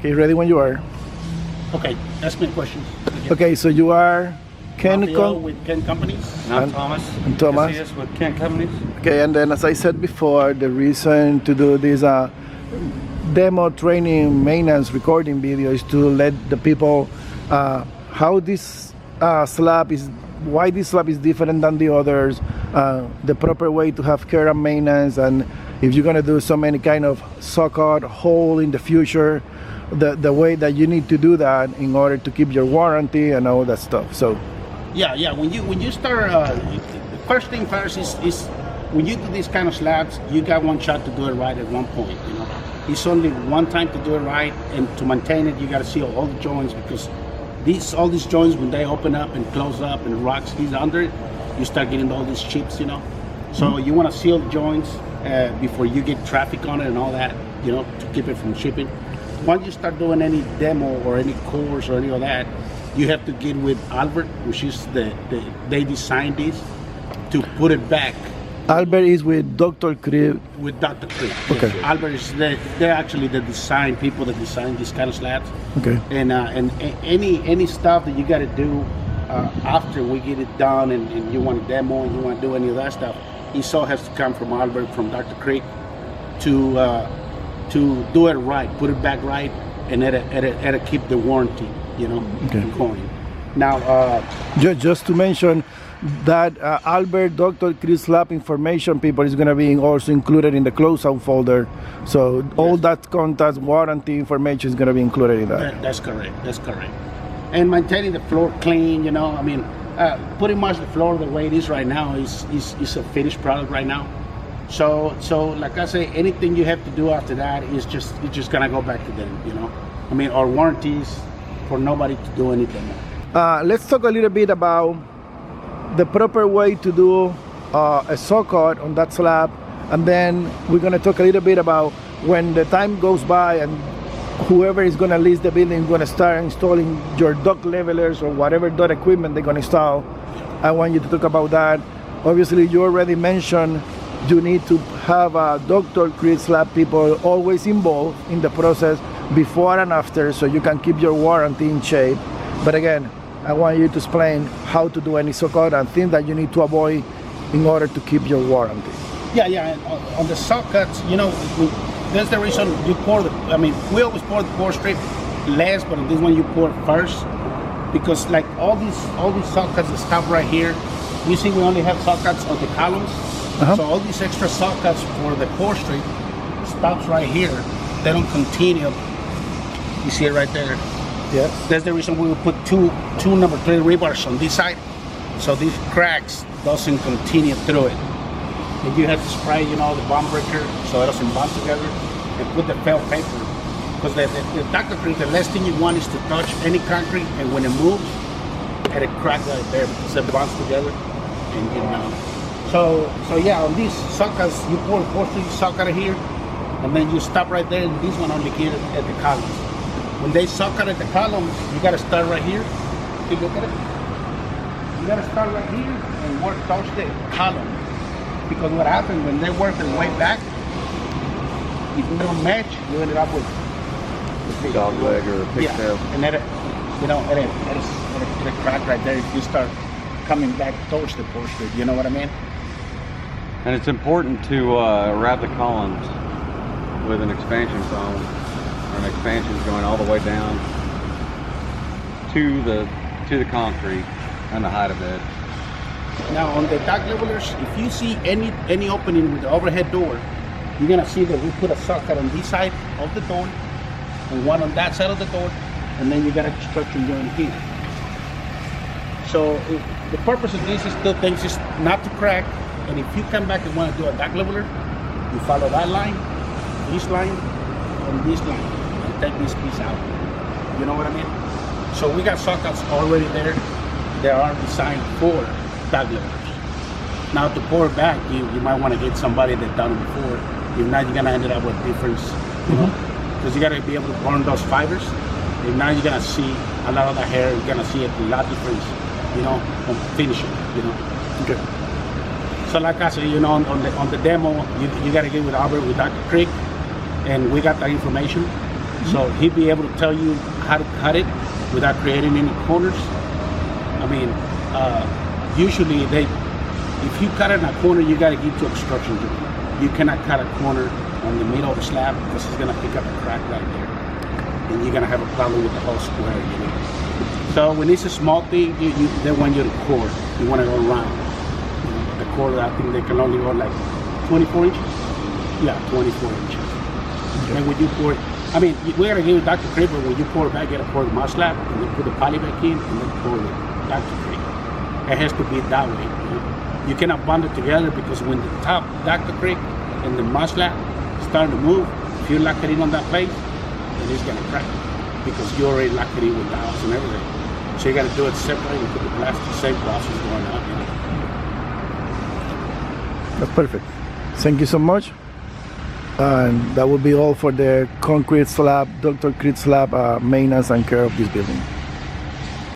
Okay, ready when you are. Okay, ask me a question. Okay, so you are Ken with Ken Companies. And I'm Thomas. And Thomas. Casillas with Ken Companies. Okay, and then as I said before, the reason to do this demo training maintenance recording video is to let the people how this slab is, why this slab is different than the others, the proper way to have care and maintenance, and if you're going to do some any kind of socket hole in the future, the way that you need to do that in order to keep your warranty and all that stuff. So yeah, when you start, the first thing first is when you do these kind of slabs, you got one shot to do it right at one point. You know, it's only one time to do it right, and to maintain it, you got to seal all the joints, because all these joints, when they open up and close up and rocks these under it, you start getting all these chips. You know, so you want to seal the joints before you get traffic on it and all that. You know, to keep it from shipping. Once you start doing any demo or any course or any of that, you have to get with Albert, which is they designed this to put it back. Albert is with Dr. Crib. With Dr. Crib. Okay. Yes. Albert is they're actually the design people that design these kind of slabs. Okay. And any stuff that you got to do after we get it done, and you want to demo and you want to do any of that stuff, it all has to come from Albert, from Dr. Crib, to do it right, put it back right, and it'll keep the warranty, you know, going. Now, just to mention that Albert Dr. Chris Slab information people is going to be also included in the closeout folder. So all that contact warranty information is going to be included in that. That's correct. That's correct. And maintaining the floor clean, you know, I mean, pretty much the floor the way it is right now is a finished product right now. So like I say, anything you have to do after that is just gonna go back to them, you know. I mean, our warranties for nobody to do anything. Let's talk a little bit about the proper way to do a socket on that slab, and then we're gonna talk a little bit about when the time goes by and whoever is gonna lease the building is gonna start installing your dock levelers or whatever dock equipment they're gonna install. I want you to talk about that. Obviously, you already mentioned you need to have Dr. Chris Slab people always involved in the process before and after, so you can keep your warranty in shape. But again, I want you to explain how to do any socket and things that you need to avoid in order to keep your warranty. Yeah. On the sockets, you know, that's the reason you pour we always pour the core strip last, but on this one you pour first, because like all these sockets that stop right here, you see we only have sockets on the columns. So all these extra sockets for the core strip stops right here. They don't continue. You see it right there. Yes. That's the reason we will put two number 3 rebars on this side, so these cracks doesn't continue through it. And you have to spray, you know, the bond breaker so it doesn't bond together, and put the felt paper. Because the Dr. Crib, the last thing you want is to touch any concrete, and when it moves, and it cracks right there because it bonds together, and you know. So yeah, on these sockets, you pour the socket here, and then you stop right there, and this one only here at the columns. When they socket at the columns, you gotta start right here. See, look at it. You gotta start right here and work towards the column. Because what happens when they work their way back, if you don't match, you end up with a dog leg or a pigtail. Yeah, and then it'll crack right there if you start coming back towards the core strip. You know what I mean? And it's important to wrap the columns with an expansion foam, or an expansion going all the way down to the concrete and the height of it. Now on the dock levelers, if you see any opening with the overhead door, you're gonna see that we put a socket on this side of the door and one on that side of the door, and then you got a construction joint here. So the purpose of this is two things: is not to crack. And if you come back and want to do a dock leveler, you follow that line, and this line, and take this piece out. You know what I mean? So we got sockets already there. They are designed for dock levelers. Now to pour it back, you might want to get somebody that done it before. If not, you're gonna end up with difference, you know, because you gotta be able to burn those fibers. If not, you're gonna see a lot of the hair. You're gonna see a lot difference, you know, on finishing, you know. Okay. So like I said, you know, on the demo, you got to get with Albert, with Dr. Crick, and we got that information. So he'd be able to tell you how to cut it without creating any corners. I mean, usually if you cut it in a corner, you got to get to obstruction joint. You cannot cut a corner on the middle of the slab because it's gonna pick up a crack right there, and you're gonna have a problem with the whole square. So when it's a small thing, they want you to core. You want to go around. The core, I think they can only go like 24 inches. Yeah, 24 inches. Okay. And when you pour, I mean, we gotta give it Dr. Craig, but when you pour it back, you gotta pour the mud slab and then put the poly back in and then pour the Dr. Craig. It has to be that way. You cannot bond it together because when the top Dr. Craig and the mud slab starting to move, if you lock it in on that place, then it's gonna crack because you already locked it in with dowels and everything. So you gotta do it separately and put the plastic, same process going on. That's perfect. Thank you so much. And that will be all for the concrete slab, Dr. Craig slab maintenance and care of this building.